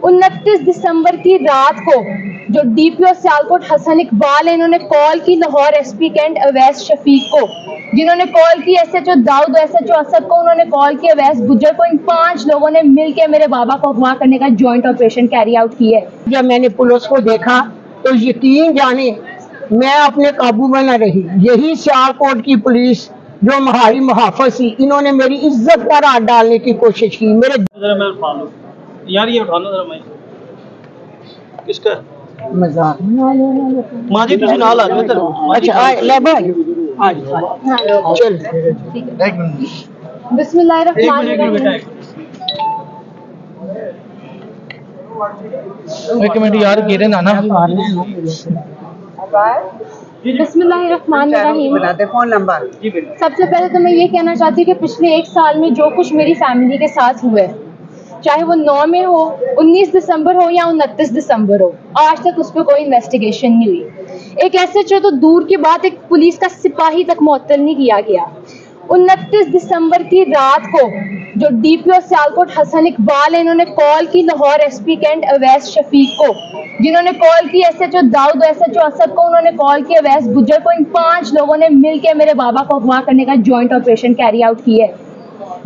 29 दिसंबर की रात को जो डीपीओ सियालकोट हसन इकबाल है, इन्होंने कॉल की लाहौर एसपी कैंट अवैस शफीक को, जिन्होंने कॉल की एसएचओ दाऊद, एसएचओ असद को, उन्होंने कॉल की अवैस गुज्जर को। इन 5 लोगों ने मिलकर मेरे बाबा को अगवा करने का जॉइंट ऑपरेशन कैरी आउट किया है। जब मैंने पुलिस को देखा तो यकीन जाने मैं अपने काबू में न रही। यही सियालकोट की पुलिस जो हमारी मुहाफिज थी, इन्होंने मेरी इज्जत पर हाथ डालने की कोशिश की। मेरे यार ये उठा लो जरा मैं किसका मजाक मां जी तुझे नाल आ जाओ इधर। अच्छा ले भाई आज चल एक मिनट बिस्मिल्लाहिर्रहमानिर्रहीम। एक मिनट यार गिरे ना ना। बिस्मिल्लाहिर्रहमानिर्रहीम। बताते फोन नंबर। सबसे पहले तो मैं ये कहना चाहती हूँ कि पिछले 1 साल में जो कुछ मेरी फैमिली के साथ हुआ है, चाहे वो 9 में हो, 19 दिसंबर हो या 29 दिसंबर हो, आज तक उस पर कोई इन्वेस्टिगेशन नहीं हुई। एक एसएचओ तो दूर की बात, एक पुलिस का सिपाही तक मुअत्तल नहीं किया गया। 29 दिसंबर की रात को जो डीपीओ सियालकोट हसन इकबाल है, इन्होंने कॉल की लाहौर एसपी कैंट अवैस शफीक को, जिन्होंने कॉल की एसएचओ दाऊद, एसएचओ असद को, उन्होंने कॉल की अवैस गुज्जर को। इन 5 लोगों ने मिलकर मेरे बाबा को अगवा करने का जॉइंट ऑपरेशन कैरी आउट किया है।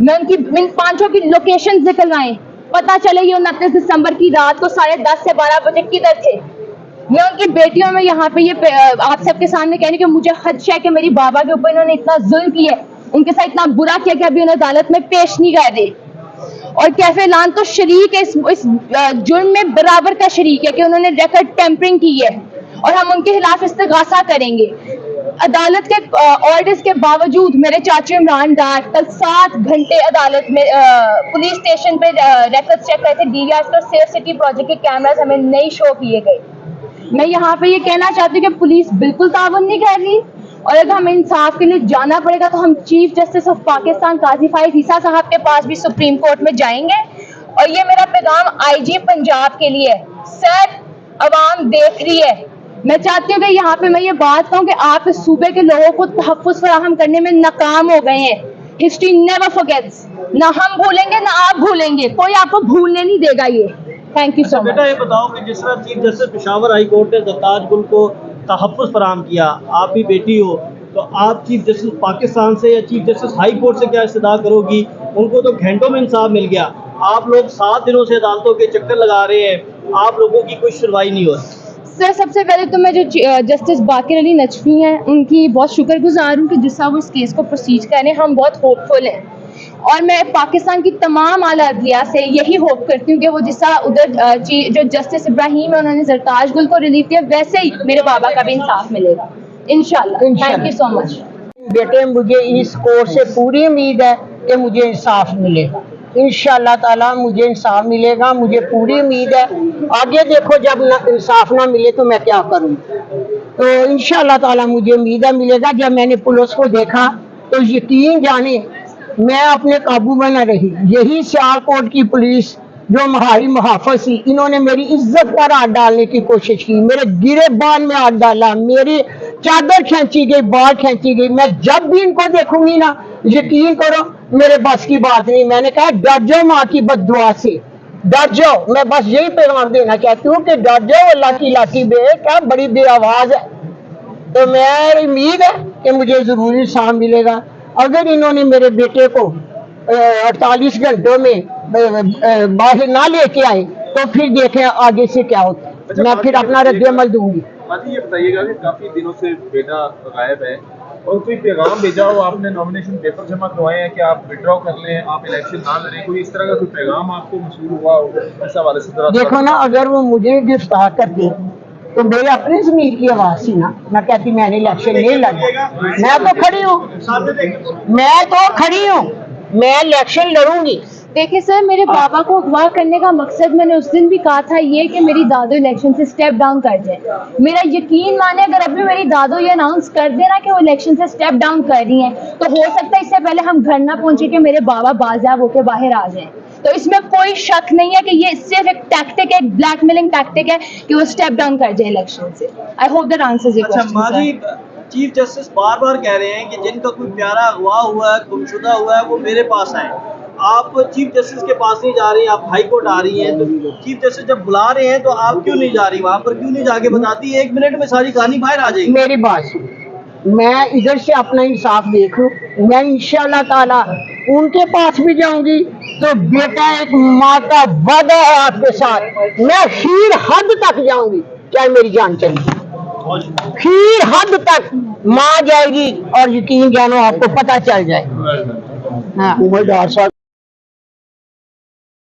मैं उनकी इन 5 की लोकेशन निकलवाएं, पता चले ये 29 दिसंबर की रात को 10:30 से 12 बजे किधर थे। मैं उनकी बेटियों में यहाँ पे ये आप सबके सामने कहने कि मुझे खदशा है कि मेरी बाबा के ऊपर इन्होंने इतना जुल्म किया, उनके साथ इतना बुरा किया कि अभी उन्हें अदालत में पेश नहीं कर दे। और कैफे लान तो शरीक है इस जुर्म में, बराबर का शरीक है कि उन्होंने रिकॉर्ड टेम्परिंग की है और हम उनके खिलाफ इस्तिगासा करेंगे। अदालत के ऑर्डर्स के बावजूद मेरे चाचू इमरान डार कल 7 घंटे अदालत में पुलिस स्टेशन पे रिकॉर्ड चेक करे थे। डीवीआर और सेफ सिटी प्रोजेक्ट के कैमरास हमें नहीं शो किए गए। मैं यहाँ पे ये कहना चाहती हूँ कि पुलिस बिल्कुल तावन नहीं कर रही, और अगर हमें इंसाफ के लिए जाना पड़ेगा तो हम चीफ जस्टिस ऑफ पाकिस्तान काजी फाइज ईसा साहब के पास भी सुप्रीम कोर्ट में जाएंगे। और ये मेरा पैगाम आईजी पंजाब के लिए है। सर, अवाम देख रही है, मैं चाहती हूँ कि यहाँ पे मैं ये बात कहूँ कि आप इस सूबे के लोगों को तहफ़्फ़ुज़ फराहम करने में नाकाम हो गए हैं। हिस्ट्री नेवर फॉरगेट्स, ना हम भूलेंगे ना आप भूलेंगे, कोई आपको भूलने नहीं देगा ये। Thank you so much. बेटा ये बताओ कि जिस तरह chief justice Peshawar high court ने ज़रताज गुल को तहफ़्फ़ुज़ फराहम किया, आप भी बेटी हो, तो आप चीफ जस्टिस पाकिस्तान से या चीफ जस्टिस हाई कोर्ट से क्या इस्तदा करोगी? उनको तो घंटों में इंसाफ मिल गया, आप लोग 7 दिनों से अदालतों के चक्कर लगा रहे हैं, आप लोगों की कोई सुनवाई नहीं हो रही। सर, सबसे पहले तो मैं जो जस्टिस बाकिर अली नजफी हैं उनकी बहुत शुक्रगुजार हूँ कि जिस तरह वो इस केस को प्रोसीज कर रहे हैं। हम बहुत होपफुल हैं और मैं पाकिस्तान की तमाम आला अदलिया से यही होप करती हूँ कि वो जिस तरह उधर जो जस्टिस इब्राहिम है उन्होंने ज़रताज गुल को रिलीफ दिया, वैसे ही मेरे बाबा का भी इंसाफ मिलेगा इंशाल्लाह। Thank you so much. बेटे, मुझे इस कोर्ट से पूरी उम्मीद है कि मुझे इंसाफ मिलेगा। इंशाअल्लाह ताला मुझे इंसाफ मिलेगा, मुझे पूरी उम्मीद है। आगे देखो, जब इंसाफ ना मिले तो मैं क्या करूं। तो इंशाअल्लाह ताला मुझे उम्मीद है मिलेगा। जब मैंने पुलिस को देखा तो यकीन जाने मैं अपने काबू में न रही। यही सियालकोट की पुलिस जो हमारी मुहाफिज थी, इन्होंने मेरी इज्जत पर हाथ डालने की कोशिश की। मेरे गिरेबान में हाथ डाला, मेरी चादर खींची गई, बाल खींची गई। मैं जब भी इनको देखूंगी ना, यकीन करो मेरे बस की बात नहीं। मैंने कहा डर जाओ माँ की बद्दुआ से, डर जाओ। मैं बस यही पैगाम देना चाहती हूँ कि डर जाओ अल्लाह की लाठी बे, क्या बड़ी बेआवाज है। तो मैं उम्मीद है कि मुझे जरूर इंसाफ मिलेगा। अगर इन्होंने मेरे बेटे को 48 घंटों में बाहर ना लेके आए तो फिर देखें आगे से क्या होता है। अच्छा, मैं फिर अपना रद्द-ए-अमल दूंगी। ये बताइएगा कि काफी दिनों से बेटा गायब है और कोई पैगाम भेजा हो, आपने नॉमिनेशन पेपर जमा करवाए हैं कि आप विड्रॉ कर लें, आप इलेक्शन ना लड़ें, कोई इस तरह का कोई पैगाम आपको मसूल हुआ हो? ऐसा वाले से जरा देखो ना, अगर वो मुझे गिरफ्तार करते तो मेरे अपने ज़मीर की आवाज़ थी ना, मैं कहती मैंने इलेक्शन नहीं लड़ा। मैं तो खड़ी हूँ, मैं इलेक्शन लड़ूंगी। देखिए सर, मेरे बाबा को अगवा करने का मकसद मैंने उस दिन भी कहा था ये कि मेरी दादो इलेक्शन से स्टेप डाउन कर जाए। मेरा यकीन माने, अगर अभी मेरी दादो ये अनाउंस कर देना कि वो इलेक्शन से स्टेप डाउन कर रही हैं, तो हो सकता है इससे पहले हम घर ना पहुंचे कि मेरे बाबा बाज़ाब होकर बाहर आ जाएं। तो इसमें कोई शक नहीं है कि ये सिर्फ एक टैक्टिक है, एक ब्लैकमेलिंग टैक्टिक है कि वो स्टेप डाउन कर जाए इलेक्शन से। I hope that answers your question. माजी, चीफ जस्टिस बार बार कह रहे हैं कि जिनका कोई प्यारा अगवा हुआ है, गुमशुदा हुआ है, वो मेरे पास आए। आप चीफ जस्टिस के पास नहीं जा रही, आप हाई कोर्ट आ रही हैं, तो चीफ जस्टिस जब बुला रहे हैं तो आप क्यों नहीं जा रही वहां पर, क्यों नहीं जाके बताती? 1 मिनट में सारी कहानी बाहर आ जाएगी। मेरी बात सुन, मैं इधर से अपना इंसाफ देख लूं, मैं इंशाल्लाह ताला उनके पास भी जाऊंगी। तो बेटा एक माँ का वादा है आपके साथ, मैं खीर हद तक जाऊंगी चाहे मेरी जान चली, खीर हद तक माँ जाएगी और यकीन जानो आपको पता चल जाए। हाँ। उमरदार साहब